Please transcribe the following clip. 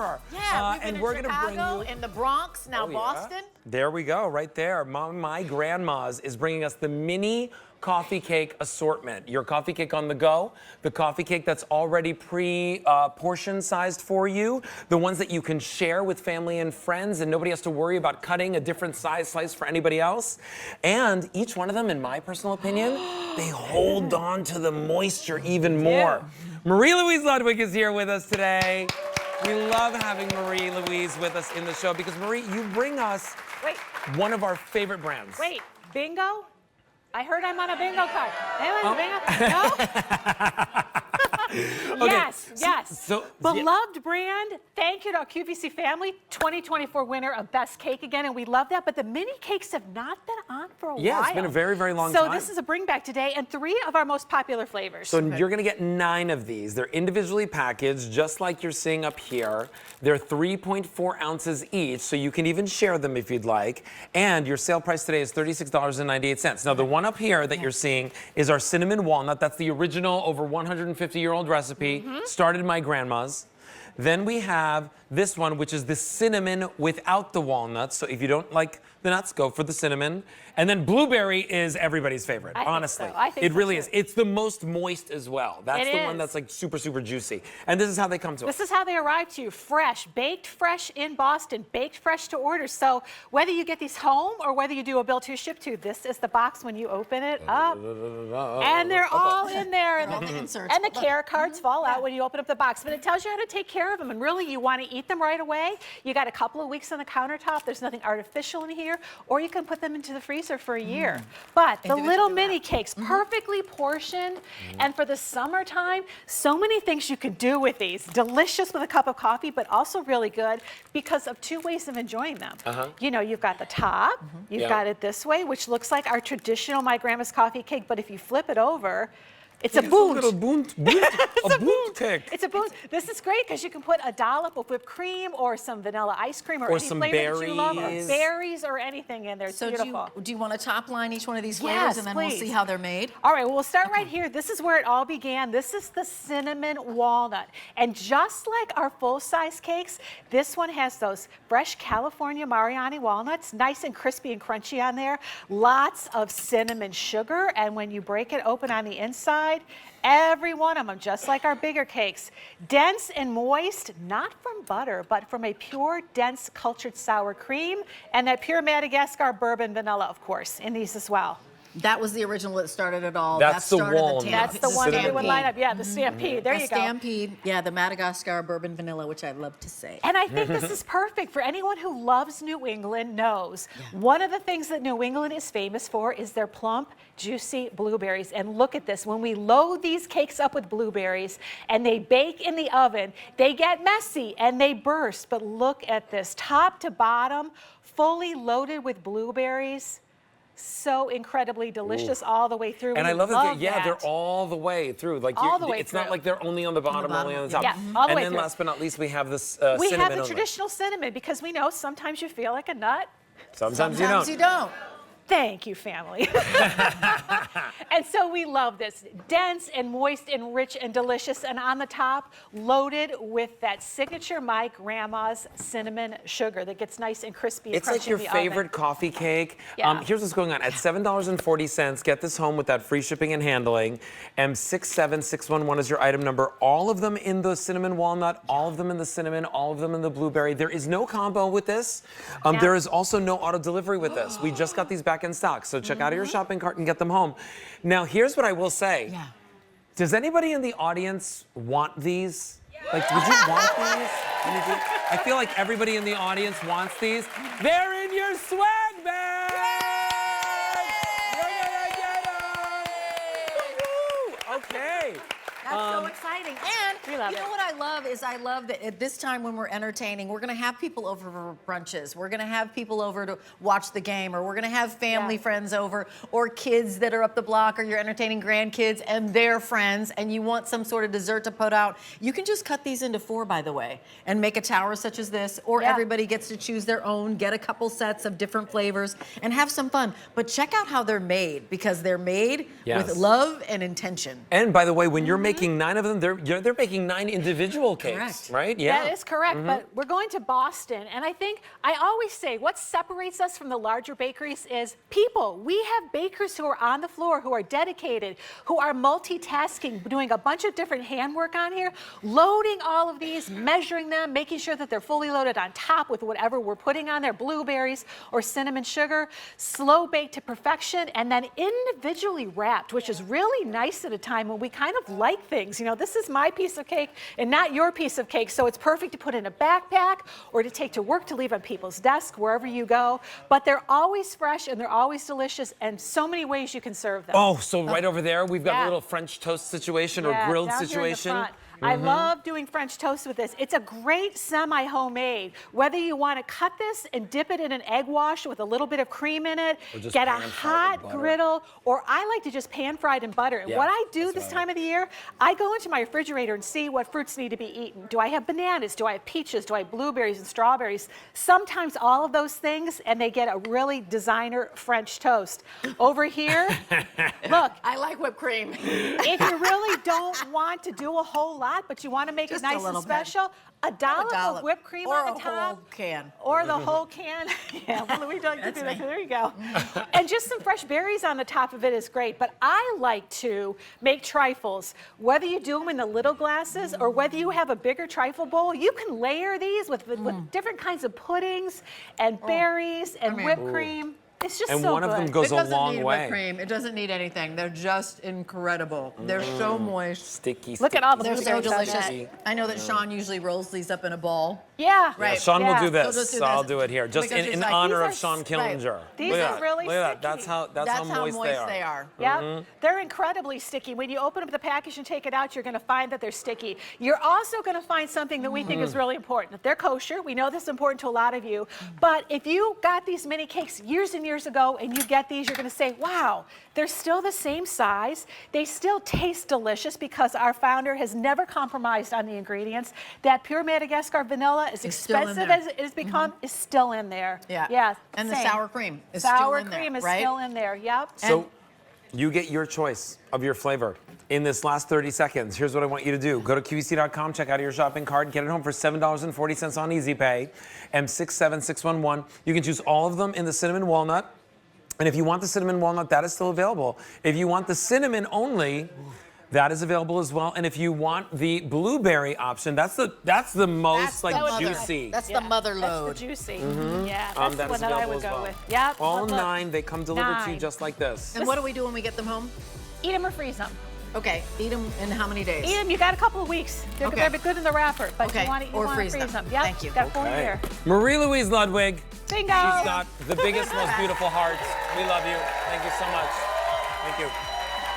Yeah, and we're gonna bring you in the Bronx, now Boston. There we go, right there. My grandma's is bringing us the mini coffee cake assortment. Your coffee cake on the go, the coffee cake that's already portion sized for you, the ones that you can share with family and friends and nobody has to worry about cutting a different size slice for anybody else. And each one of them, in my personal opinion, they hold on to the moisture even more. Marie-Louise Ludwig is here with us today. We love having Marie-Louise with us in the show because, Marie, you bring us one of our favorite brands. Wait, bingo? I heard I'm on a bingo card. Anyone bingo? No? Yes. Beloved brand. Thank you to our QVC family. 2024 winner of Best Cake again, and we love that. But the mini cakes have not been on for a while. Yeah, it's been a very, very long time. So this is a bring back today, and 3 of our most popular flavors. So you're gonna get 9 of these. They're individually packaged, just like you're seeing up here. They're 3.4 ounces each, so you can even share them if you'd like. And your sale price today is $36.98. Now the one up here that you're seeing is our cinnamon walnut. That's the original over 150-year-old recipe. Started my grandma's. Then we have this one, which is the cinnamon without the walnuts. So if you don't like the nuts, go for the cinnamon. And then blueberry is everybody's favorite, honestly. I think it really is. It's the most moist as well. That's the one that's like super, super juicy. And this is how they come to us. This is how they arrive to you, fresh, baked fresh in Boston, baked fresh to order. So whether you get these home or whether you do a bill to ship to, this is the box when you open it up. And they're all in there. And the care cards fall out when you open up the box. But it tells you how to take care of them. And really, you want to eat them right away. You got a couple of weeks on the countertop. There's nothing artificial in here. Or you can put them into the freezer for a year. But the little mini cakes, perfectly portioned. And for the summertime, so many things you could do with these. Delicious with a cup of coffee, but also really good because of 2 ways of enjoying them. You know, you've got the top, you've got it this way, which looks like our traditional My Grandma's coffee cake, but if you flip it over, it's a boot. A boot cake. It's a boot. This is great because you can put a dollop of whipped cream or some vanilla ice cream or any some flavor that you love, or berries or anything in there. It's beautiful. Do you want to top line each one of these flavors and then we'll see how they're made? All right, well, we'll start right here. This is where it all began. This is the cinnamon walnut. And just like our full-size cakes, this one has those fresh California Mariani walnuts, nice and crispy and crunchy on there. Lots of cinnamon sugar, and when you break it open on the inside, every one of them, just like our bigger cakes, dense and moist, not from butter, but from a pure, dense, cultured sour cream, and that pure Madagascar bourbon vanilla, of course, in these as well. That was the original that started it all. That's the walnut. That's the one that would line up. Yeah, the Stampede. There you go. Stampede. Yeah, the Madagascar bourbon vanilla, which I love to say. And I think this is perfect for anyone who loves New England knows. One of the things that New England is famous for is their plump, juicy blueberries. And look at this. When we load these cakes up with blueberries and they bake in the oven, they get messy and they burst. But look at this. Top to bottom, fully loaded with blueberries. So incredibly delicious all the way through. And I love that, they're all the way through. Like it's not like they're only on the bottom, only on the top. Yeah, all the way and then through. Last but not least, we have this cinnamon. We have the traditional cinnamon because we know sometimes you feel like a nut. Sometimes you don't. Thank you, family. And so we love this. Dense and moist and rich and delicious. And on the top, loaded with that signature My Grandma's cinnamon sugar that gets nice and crispy and It's like your favorite coffee cake. Here's what's going on. At $7.40, get this home with that free shipping and handling. M67611 is your item number. All of them in the cinnamon walnut, all of them in the cinnamon, all of them in the blueberry. There is no combo with this. There is also no auto delivery with this. We just got these back in stock, so check out your shopping cart and get them home. Now, here's what I will say. Does anybody in the audience want these? Like, would you want these? I feel like everybody in the audience wants these. They're in your swag bag! You're gonna get them! Okay. That's so exciting. And you know what I love is I love that at this time when we're entertaining, we're going to have people over for brunches. We're going to have people over to watch the game, or we're going to have family friends over, or kids that are up the block, or you're entertaining grandkids and their friends, and you want some sort of dessert to put out. You can just cut these into 4, by the way, and make a tower such as this, or everybody gets to choose their own, get a couple sets of different flavors, and have some fun. But check out how they're made, because they're made with love and intention. And by the way, when you're making baking 9 of them. They're baking 9 individual cakes, Correct. right? Yeah. That is correct, but we're going to Boston, and I think I always say what separates us from the larger bakeries is people. We have bakers who are on the floor, who are dedicated, who are multitasking, doing a bunch of different handwork on here, loading all of these, measuring them, making sure that they're fully loaded on top with whatever we're putting on there, blueberries or cinnamon sugar, slow baked to perfection, and then individually wrapped, which is really nice at a time when we kind of like things. You know, this is my piece of cake and not your piece of cake, so it's perfect to put in a backpack or to take to work, to leave on people's desk, wherever you go. But they're always fresh and they're always delicious, and so many ways you can serve them. Oh, so right over there, we've got Yeah. a little French toast situation or Yeah, grilled down here in the situation. front. I love doing French toast with this. It's a great semi-homemade. Whether you want to cut this and dip it in an egg wash with a little bit of cream in it, Or just get a pan-fried in hot butter. griddle, or I like to just pan fried in butter. And Yeah, what I do that's this right. time of the year, I go into my refrigerator and see what fruits need to be eaten. Do I have bananas? Do I have peaches? Do I have blueberries and strawberries? Sometimes all of those things, and they get a really designer French toast. Over here, look, I like whipped cream. if you really don't want to do a whole lot, but you want to make Just it a nice and little bit. special, a dollop of whipped cream or on the a top. whole can. Or the whole can. Yeah, well, we don't That's do that. me. There you go. And just some fresh berries on the top of it is great. But I like to make trifles. Whether you do them in the little glasses or whether you have a bigger trifle bowl, you can layer these with different kinds of puddings and berries and whipped cream. It's just And so one good. of them goes It a doesn't long need way. whipped cream. It doesn't need anything. They're just incredible. They're so moist. Sticky. Look at all the They're so blueberries on delicious. that. I know that Sean usually rolls these up in a ball. Yeah. Yeah, Right. Sean will Yeah. do He'll this. just do I'll this. do it here, just Because in it's like, honor of these Sean are- Killinger. These Look at are that. really Look at that. sticky. That's how moist they are. Yep, they're incredibly sticky. When you open up the package and take it out, you're going to find that they're sticky. You're also going to find something that we think is really important. They're kosher. We know this is important to a lot of you. But if you got these mini cakes years and years ago and you get these, you're going to say, wow, they're still the same size. They still taste delicious because our founder has never compromised on the ingredients. That pure Madagascar vanilla, as It's still in expensive there. as it has become, is still in there. Yeah. Yeah. And the same. sour cream is still Sour in there, cream is right? still in there. Yep. So you get your choice of your flavor in this last 30 seconds. Here's what I want you to do. Go to QVC.com, check out your shopping cart, get it home for $7.40 on Easy Pay, M67611. You can choose all of them in the cinnamon walnut. And if you want the cinnamon walnut, that is still available. If you want the cinnamon only, that is available as well. And if you want the blueberry option, that's the most like the mother. juicy. That's the mother load. That's the juicy. Yeah, that's the That one is that I available would as go well. with. Yep. All look. 9, they come delivered to you 9. just like this. And what do we do when we get them home? Eat them or freeze them. Okay, eat them in how many days? Eat them. You got a couple of weeks. They're, Okay. they're good in the wrapper, but Okay, you want to or freeze freeze them. them. Yep. Thank you. Got a full Okay. year. Marie-Louise Ludwig. Bingo. She's got the biggest, most beautiful hearts. We love you. Thank you so much. Thank you.